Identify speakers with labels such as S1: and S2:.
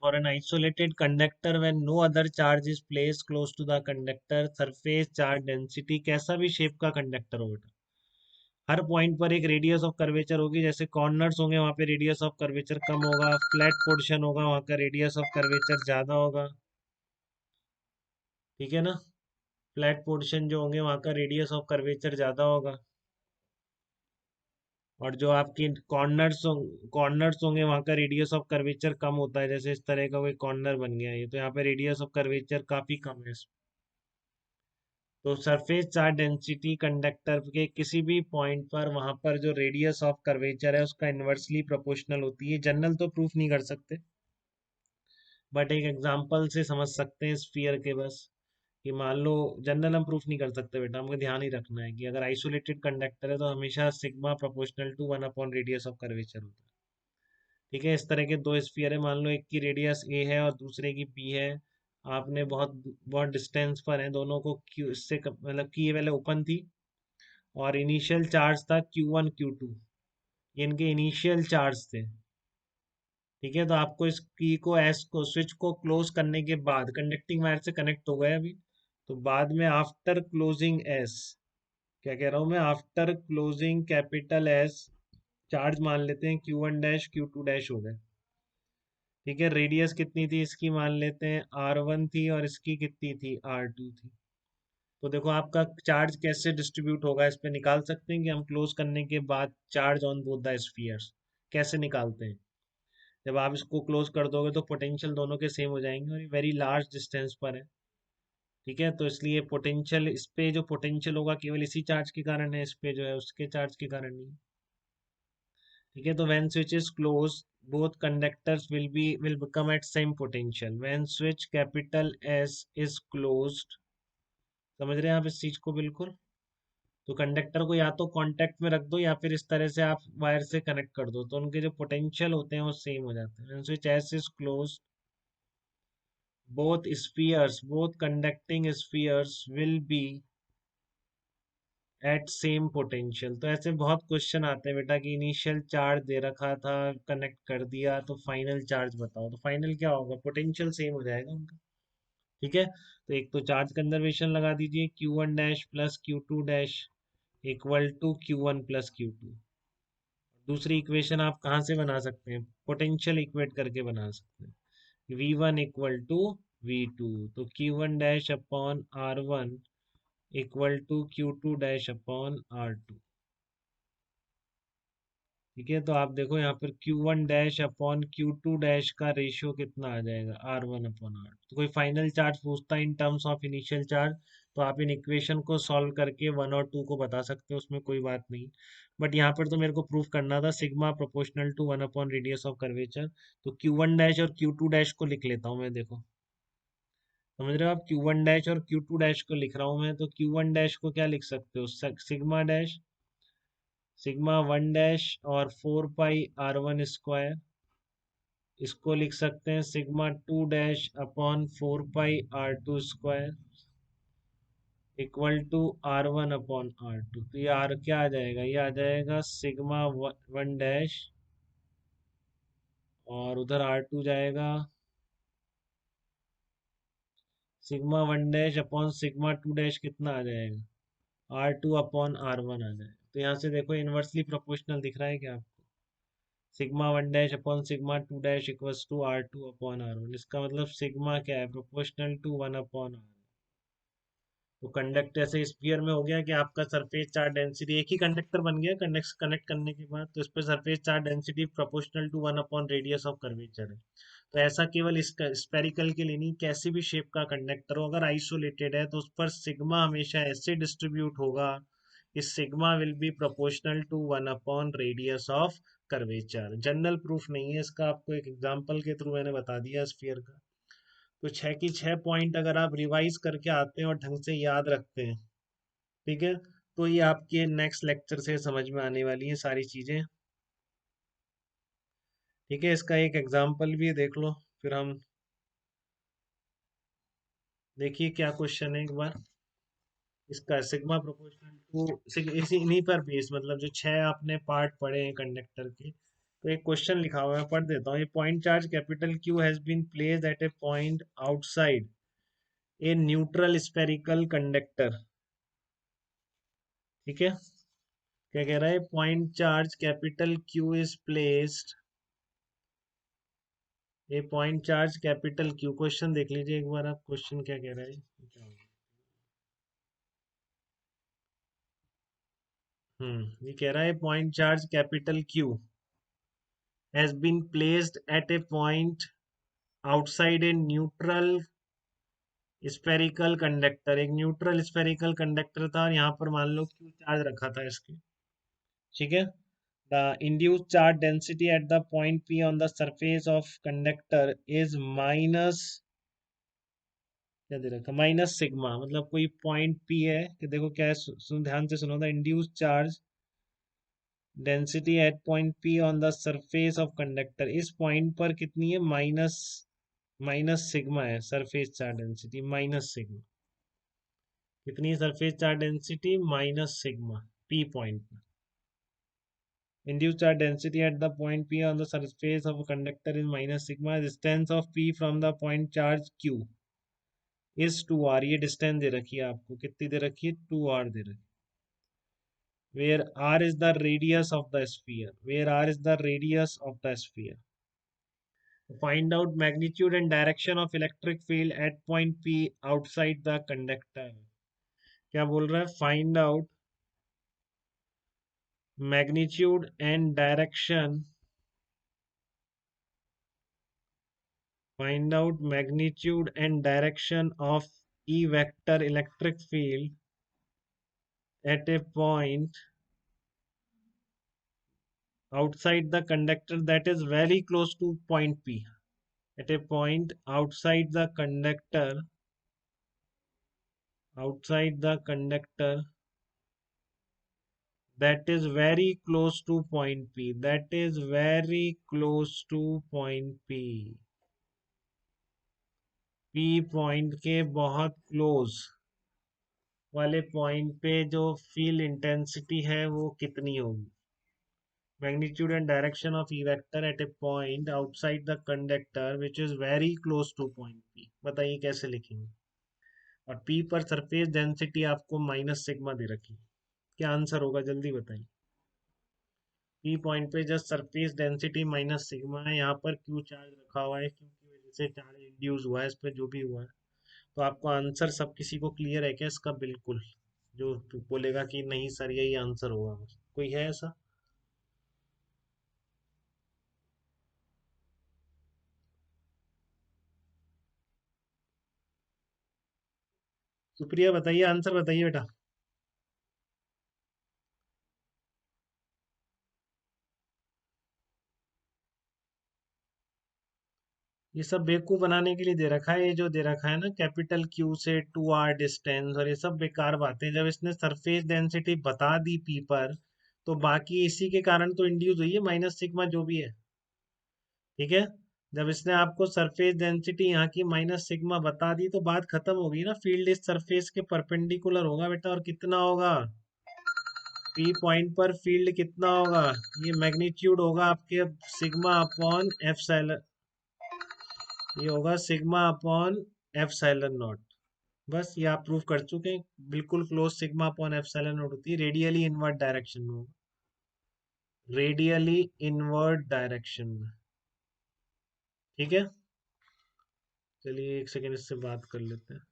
S1: For an isolated conductor when no other charge is placed close to the conductor, surface charge density कैसा भी shape का conductor हो बेटा, हर point पर एक रेडियस ऑफ कर्वेचर होगी। जैसे कॉर्नर्स होंगे वहां पे रेडियस ऑफ कर्वेचर कम होगा, फ्लैट पोर्शन होगा वहां का रेडियस ऑफ कर्वेचर ज्यादा होगा। ठीक है ना, फ्लैट पोर्शन जो होंगे वहां का रेडियस ऑफ कर्वेचर ज्यादा होगा, और जो आपकी कॉर्नर्स होंगे वहां का रेडियस ऑफ कर्वेचर कम होता है। जैसे इस तरह का कोई कॉर्नर बन गया है, ये तो यहाँ पे रेडियस ऑफ कर्वेचर काफी कम है। तो सरफेस चार्ज डेंसिटी कंडक्टर के किसी भी पॉइंट पर वहां पर जो रेडियस ऑफ कर्वेचर है उसका इन्वर्सली प्रोपोर्शनल होती है। जनरल तो प्रूफ नहीं कर सकते, बट एक एग्जांपल से समझ सकते हैं स्फीयर के, बस कि मान लो, जनरल हम प्रूफ नहीं कर सकते बेटा, हमको ध्यान ही रखना है कि अगर आइसोलेटेड कंडक्टर है तो हमेशा sigma proportional to 1 upon radius of curvature होता है। ठीक है, इस तरह के दो स्फीयर है, मान लो एक की रेडियस ए है और दूसरे की बी है। आपने बहुत बहुत डिस्टेंस पर है दोनों को, क्यू इससे मतलब की ये पहले ओपन थी और इनिशियल चार्ज था Q1 Q2, ये इनके इनिशियल चार्ज थे। ठीक है, तो आपको इस की को एस को स्विच को क्लोज करने के बाद कंडक्टिंग वायर से कनेक्ट हो गया अभी, तो बाद में आफ्टर क्लोजिंग एस, क्या कह रहा हूँ मैं, after closing capital S charge मान लेते हैं Q1 डैश Q2 डैश हो गए। ठीक है, रेडियस कितनी थी इसकी, मान लेते हैं R1 थी और इसकी कितनी थी, R2 थी। तो देखो आपका चार्ज कैसे डिस्ट्रीब्यूट होगा, इस पे निकाल सकते हैं कि हम क्लोज करने के बाद charge on both the spheres कैसे निकालते हैं। जब आप इसको क्लोज कर दोगे तो पोटेंशियल दोनों के सेम हो जाएंगे और ये वेरी लार्ज डिस्टेंस पर है। ठीक है, तो इसलिए पोटेंशियल, इस पे जो पोटेंशियल होगा केवल इसी चार्ज के कारण है, इस पे जो है उसके चार्ज के कारण नहीं। ठीक है, तो when switch is close both conductors will become at same potential when switch capital S is closed। समझ रहे हैं आप इस चीज को बिल्कुल। तो कंडक्टर को या तो कांटेक्ट में रख दो या फिर इस तरह से आप वायर से कनेक्ट कर दो, तो उनके जो पोटेंशियल होते हैं वो सेम हो जाते हैं। Switch S is close both conducting spheres will be at same potential. तो ऐसे बहुत क्वेश्चन आते हैं बेटा कि इनिशियल चार्ज दे रखा था, कनेक्ट कर दिया, तो फाइनल चार्ज बताओ, तो फाइनल क्या होगा, पोटेंशियल सेम हो जाएगा उनका। ठीक है, तो एक तो चार्ज कंजर्वेशन लगा दीजिए, Q1 dash plus Q2 dash equal to Q1 plus Q2। दूसरी इक्वेशन आप कहाँ से बना सकते हैं, पोटेंशियल इक्वेट करके बना सकते हैं, V1 इक्वल टू V2, तो Q1 dash upon R1 equal to Q2 dash upon R2। ठीक है, तो आप देखो यहाँ पर Q1 dash upon Q2 dash का रेशियो कितना आ जाएगा, R1 अपॉन R। तो कोई फाइनल चार्ज पूछता है in terms of initial charge, तो आप इन इक्वेशन को सॉल्व करके 1 और 2 को बता सकते हो, उसमें कोई बात नहीं। बट यहाँ पर तो मेरे को प्रूफ करना था sigma proportional to 1 upon radius of curvature. तो Q1 डैश और Q2 डैश को लिख लेता हूँ मैं, देखो समझ रहे हो आप, Q1 डैश और Q2 डैश को लिख रहा हूँ मैं। तो Q1 डैश को क्या लिख सकते हो, सिग्मा 1 डैश और 4 पाई R1 स्क्वायर, इसको लिख सकते हैं sigma 2 dash upon 4 pi R2 square equal to R1 upon R2। तो ये आर क्या आ जाएगा, ये आ जाएगा सिग्मा 1 डैश, और उधर R2 जाएगा sigma 1 dash upon sigma 2 dash, कितना आ जाएगा, R2 अपॉन R1 आ जाएगा। तो यहाँ से देखो इन्वर्सली प्रोपोर्शनल दिख रहा है क्या, sigma 1 dash upon sigma 2 dash equals to R2 upon R1। इसका मतलब सिग्मा क्या है, प्रोपोर्शनल टू 1 अपॉन R। तो कंडक्टर से स्फीयर में हो गया कि आपका सरफेस चार्ज डेंसिटी, एक ही कंडक्टर बन गया कनेक्ट करने के बाद, तो इस पर surface charge density proportional to 1 upon radius of curvature है। तो ऐसा केवल इसका स्पेरिकल के लिए नहीं, कैसी भी शेप का कंडक्टर हो अगर आइसोलेटेड है तो उस पर सिग्मा हमेशा ऐसे डिस्ट्रीब्यूट होगा कि sigma will be proportional to 1 upon radius of curvature. General proof नहीं है इसका, आपको एक एग्जांपल के थ्रू मैंने बता दिया स्फीयर का। तो 6 की 6 पॉइंट अगर आप रिवाइज करके आते हैं और ढंग से याद रखते हैं, ठीक है, तो ये आपके नेक्स्ट लेक्चर से समझ में आने वाली है सारी चीजें। ठीक है, इसका एक एग्जांपल भी देख लो, फिर हम देखिए क्या क्वेश्चन है एक बार। इसका सिग्मा प्रोपोर्शनल टू इसी इन्हीं पर बेस, मतलब जो 6 आपने पार्ट पढ़े हैं कंडक्टर के, तो एक क्वेश्चन लिखा हुआ है, पढ़ देता हूँ। ये point charge capital Q has been placed at a point outside a neutral spherical conductor. ठीक है, क्या कह रहा है? Point charge capital Q is placed, a point charge capital Q. Question देख लीजिए एक बार आप, क्वेश्चन क्या कह रहा है। क्या होगा? ये कह रहा है point charge capital Q has been placed at a point outside a neutral spherical conductor. एक न्यूट्रल स्फेरिकल कंडक्टर था और यहाँ पर मान लो क्यू चार्ज रखा था इसके। ठीक है, the induced charge density at the point P on the surface of conductor is minus, क्या दे रखा, माइनस सिग्मा। मतलब कोई पॉइंट पी है कि देखो क्या है, ध्यान से सुनो। The induced charge density at point P on the surface of conductor, इस पॉइंट पर कितनी है? माइनस, माइनस सिग्मा है surface charge density, minus sigma. कितनी surface charge density? Minus sigma P point पर। Induced charge density at the point P on the surface of a conductor is minus sigma. Distance of P from the point charge Q is 2r. ये distance दे रखी है आपको, कितनी दे रखी है? 2r दे रखी है। Where r is the radius of the sphere. Where r is the radius of the sphere. Find out magnitude and direction of electric field at point P outside the conductor. क्या बोल रहा है? Find out magnitude and direction. Find out magnitude and direction of E vector electric field at a point outside the conductor that is very close to point P. At a point outside the conductor that is very close to point P. That is very close to point P. P point के बहुत close वाले point पे जो field intensity है वो कितनी होगी? Magnitude and direction of E vector at a point outside the conductor which is very close to point P. बताइए कैसे लिखेंगे? और P पर सरफेस डेंसिटी आपको माइनस सिग्मा दे रखी है। क्या आंसर होगा जल्दी बताइए। P पॉइंट पे just surface density minus sigma है, यहाँ पर Q चार्ज रखा हुआ है, क्योंकि वजह से चार्ज इंड्यूस हुआ है इस पर, जो भी हुआ है। तो आपको आंसर सब किसी को क्लियर है क्या इसका? बिल्कुल। जो बोलेगा कि नहीं सर यही आंसर होगा, कोई है ऐसा? सुप्रिया बताइए, आंसर बताइए बेटा। ये सब बेवकूफ बनाने के लिए दे रखा है। ये जो दे रखा है ना, कैपिटल क्यू से 2r डिस्टेंस, और ये सब बेकार बातें। जब इसने सरफेस डेंसिटी बता दी पी पर, तो बाकी इसी के कारण तो इंड्यूस हुई है माइनस सिग्मा जो भी है। ठीक है, जब इसने आपको सरफेस डेंसिटी यहाँ की माइनस सिग्मा बता दी तो बात खत्म हो गई ना। फील्ड इस सरफेस के परपेंडिकुलर होगा बेटा, और कितना होगा? पी पॉइंट पर फील्ड कितना होगा? ये मैग्नीट्यूड होगा आपके सिग्मा अपॉन एप्सिलॉन, ये होगा सिग्मा अपॉन एप्सिलॉन नॉट। बस ये आप प्रूव कर चुके हैं। बिल्कुल close sigma upon epsilon not होती है, रेडियली इनवर्ट डायरेक्शन में होगा, रेडियली इनवर्ट डायरेक्शन में। ठीक है, चलिए एक सेकेंड इससे बात कर लेते हैं।